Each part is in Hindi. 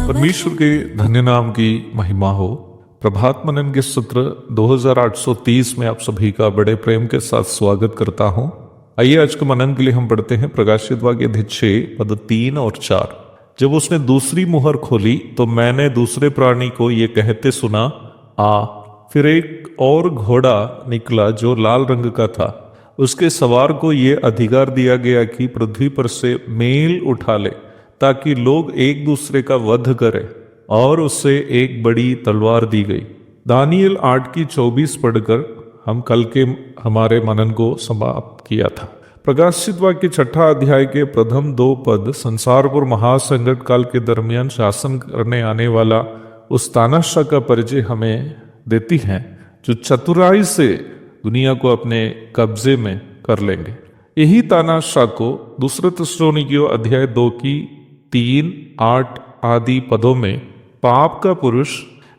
परमेश्वर के धन्य नाम की महिमा हो। प्रभात मनन के सत्र 2830 में आप सभी का बड़े प्रेम के साथ स्वागत करता हूं। आइए आज के मनन के लिए हम पढ़ते हैं प्रकाशित वाक्य अध्याय 6 पद 3 और 4। जब उसने दूसरी मुहर खोली तो मैंने दूसरे प्राणी को ये कहते सुना, आ। फिर एक और घोड़ा निकला जो लाल रंग का था। उसके सवार को ये अधिकार दिया गया कि पृथ्वी पर से मेल उठा ले ताकि लोग एक दूसरे का वध करें, और उससे एक बड़ी तलवार दी गई। दानियल 8:24 पढ़कर हम कल के हमारे मनन को समाप्त किया था। प्रकाशित वाक्य 6 अध्याय के प्रथम 2 पद संसार पर महासंकट काल के दरमियान शासन करने आने वाला उस तानाशाह का परिचय हमें देती हैं, जो चतुराई से दुनिया को अपने कब्जे में कर लेंगे। यही तानाशाह को दूसरे थिस्सलुनीकियों अध्याय 2 की 3, 8 आदि पदों में पाप का पुरुष,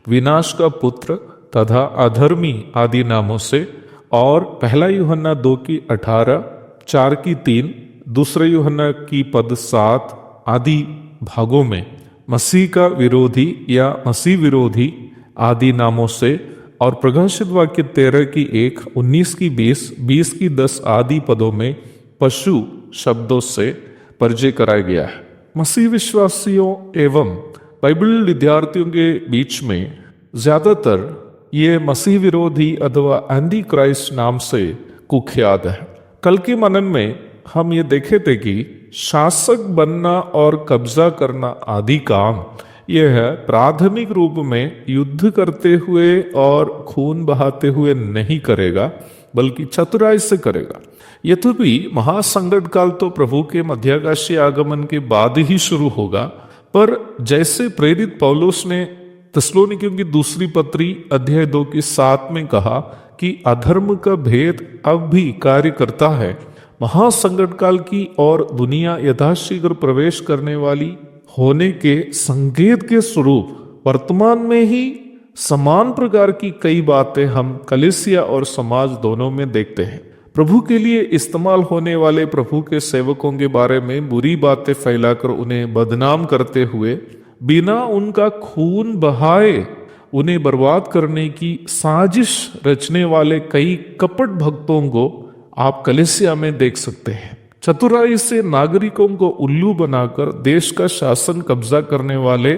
विनाश का पुत्र तथा अधर्मी आदि नामों से, और पहला यूहन्ना 2 की 18, 4 की 3, दूसरे यूहन्ना की पद 7 आदि भागों में मसीह का विरोधी या मसीह विरोधी आदि नामों से, और प्रकाशित वाक्य 13 की 1, 19 की 20, 20 की 10 आदि पदों में पशु शब्दों से परिचय कराया गया है। मसीह विश्वासियों एवं बाइबल विद्यार्थियों के बीच में ज्यादातर ये मसीह विरोधी अथवा एंटी क्राइस्ट नाम से कुख्यात है। कल के मनन में हम ये देखे थे कि शासक बनना और कब्जा करना आदि काम यह है प्राथमिक रूप में युद्ध करते हुए और खून बहाते हुए नहीं करेगा, बल्कि चतुराई से करेगा। यद्यपि महासंकट काल तो प्रभु के मध्याकाशीय आगमन के बाद ही शुरू होगा, पर जैसे प्रेरित पौलुस ने थिस्सलुनीकियों की दूसरी पत्री अध्याय 2 की 7 में कहा कि अधर्म का भेद अब भी कार्य करता है, महासंकट काल की और दुनिया यथाशीघ्र प्रवेश करने वाली होने के संकेत के स्वरूप वर्तमान में ही समान प्रकार की कई बातें हम कलीसिया और समाज दोनों में देखते हैं। प्रभु के लिए इस्तेमाल होने वाले प्रभु के सेवकों के बारे में बुरी बातें फैलाकर उन्हें बदनाम करते हुए बिना उनका खून बहाए उन्हें बर्बाद करने की साजिश रचने वाले कई कपट भक्तों को आप कलीसिया में देख सकते हैं। चतुराई से नागरिकों को उल्लू बनाकर देश का शासन कब्जा करने वाले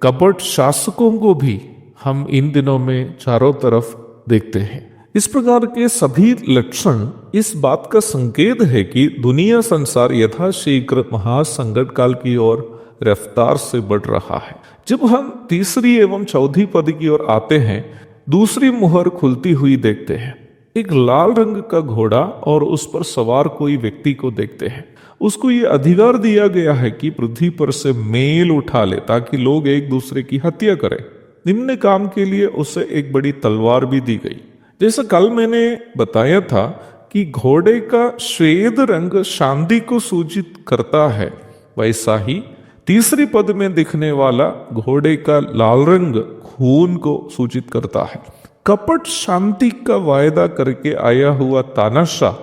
कपट शासकों को भी हम इन दिनों में चारों तरफ देखते हैं। इस प्रकार के सभी लक्षण इस बात का संकेत है कि दुनिया संसार यथाशीघ्र महासंकट काल की ओर रफ्तार से बढ़ रहा है। जब हम तीसरी एवं चौथी पद की ओर आते हैं, दूसरी मुहर खुलती हुई देखते हैं। एक लाल रंग का घोड़ा और उस पर सवार कोई व्यक्ति को देखते हैं। उसको ये अधिकार दिया गया है कि पृथ्वी पर से मेल उठा ले ताकि लोग एक दूसरे की हत्या करें। निम्न काम के लिए उसे एक बड़ी तलवार भी दी गई। जैसा कल मैंने बताया था कि घोड़े का श्वेत रंग शांति को सूचित करता है, वैसा ही तीसरी पद में दिखने वाला घोड़े का लाल रंग खून को सूचित करता है। कपट शांति का वायदा करके आया हुआ तानाशाह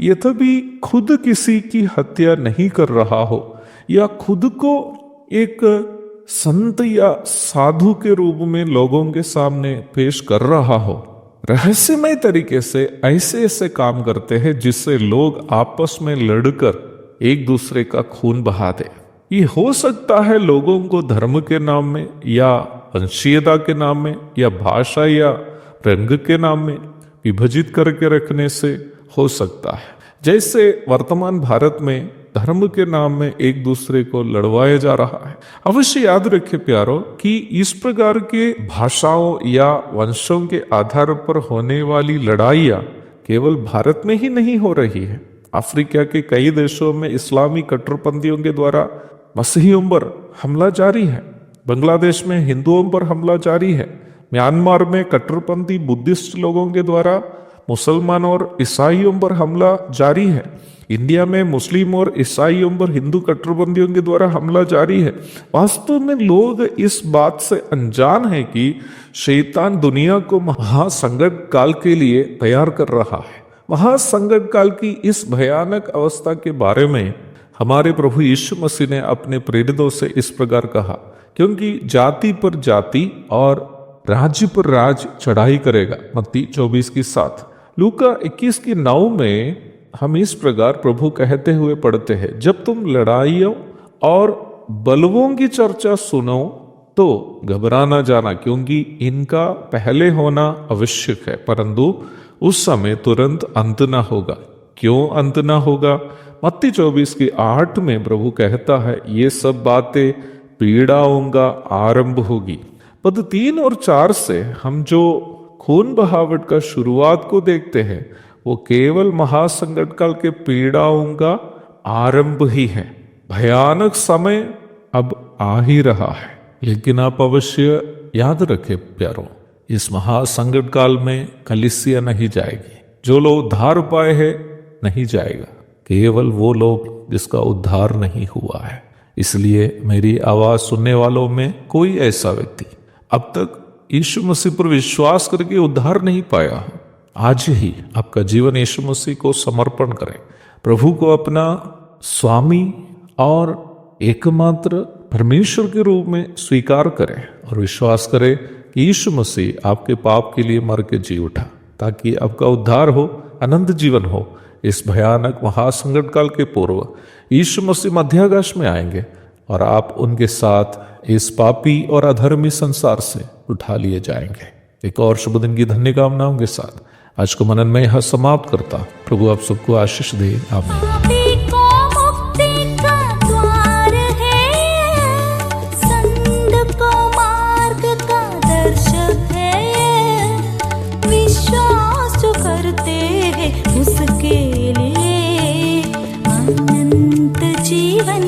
यद्यपि खुद किसी की हत्या नहीं कर रहा हो या खुद को एक संत या साधु के रूप में लोगों के सामने पेश कर रहा हो, रहस्यमय तरीके से ऐसे ऐसे काम करते हैं जिससे लोग आपस में लड़कर एक दूसरे का खून बहा दे। ये हो सकता है लोगों को धर्म के नाम में या वंशीयता के नाम में या भाषा या रंग के नाम में विभाजित करके रखने से हो सकता है। जैसे वर्तमान भारत में धर्म के नाम में एक दूसरे को लड़वाया जा रहा है। अवश्य याद रखें प्यारो कि इस प्रकार के भाषाओं या वंशों के आधार पर होने वाली लड़ाइयाँ केवल भारत में ही नहीं हो रही है। अफ्रीका के कई देशों में इस्लामी कट्टरपंथियों के द्वारा मसीहियों पर हमला जारी है। बांग्लादेश में हिंदुओं पर हमला जारी है। म्यांमार में कट्टरपंथी बुद्धिस्ट लोगों के द्वारा मुसलमान और ईसाइयों पर हमला जारी है। इंडिया में मुस्लिम और ईसाइयों पर हिंदू कट्टरपंथियों के द्वारा हमला जारी है। वास्तव में लोग इस बात से अनजान है कि शैतान दुनिया को महासंकट काल के लिए तैयार कर रहा है। महासंकट काल की इस भयानक अवस्था के बारे में हमारे प्रभु यीशु मसीह ने अपने प्रेरितों से इस प्रकार कहा, क्योंकि जाति पर जाति और राज्य पर राज चढ़ाई करेगा। मत्ती 24:7। लूका 21:9 में हम इस प्रकार प्रभु कहते हुए पढ़ते हैं, जब तुम लड़ाइयों और बलवों की चर्चा सुनो तो घबरा ना जाना, क्योंकि इनका पहले होना आवश्यक है, परंतु उस समय तुरंत अंत ना होगा। क्यों अंत ना होगा? मत्ती 24:8 में प्रभु कहता है, ये सब बातें पीड़ाओं का आरंभ होगी। पद 3 और 4 से हम जो खून बहावट का शुरुआत को देखते हैं वो केवल महासंकट काल के पीड़ाओं का आरंभ ही है। भयानक समय अब आ ही रहा है। लेकिन आप अवश्य याद रखें प्यारों, इस महासंकट काल में कलीसिया नहीं जाएगी। जो लोग उद्धार पाए हैं नहीं जाएगा, केवल वो लोग जिसका उद्धार नहीं हुआ है। इसलिए मेरी आवाज सुनने वालों में कोई ऐसा व्यक्ति अब तक यीशु मसीह पर विश्वास करके उद्धार नहीं पाया, आज ही आपका जीवन यीशु मसीह को समर्पण करें। प्रभु को अपना स्वामी और एकमात्र परमेश्वर के रूप में स्वीकार करें और विश्वास करें कि यीशु मसीह आपके पाप के लिए मर के जी उठा, ताकि आपका उद्धार हो, अनंत जीवन हो। इस भयानक महासंकट काल के पूर्व यीशु मसीह मध्याकाश में आएंगे और आप उनके साथ इस पापी और अधर्मी संसार से उठा लिए जाएंगे। एक और शुभ दिन की धन्य कामनाओं के साथ आज को मनन में यह समाप्त करता। प्रभु आप सबको आशीष दे। आमीन। उसके लिए अनंत जीवन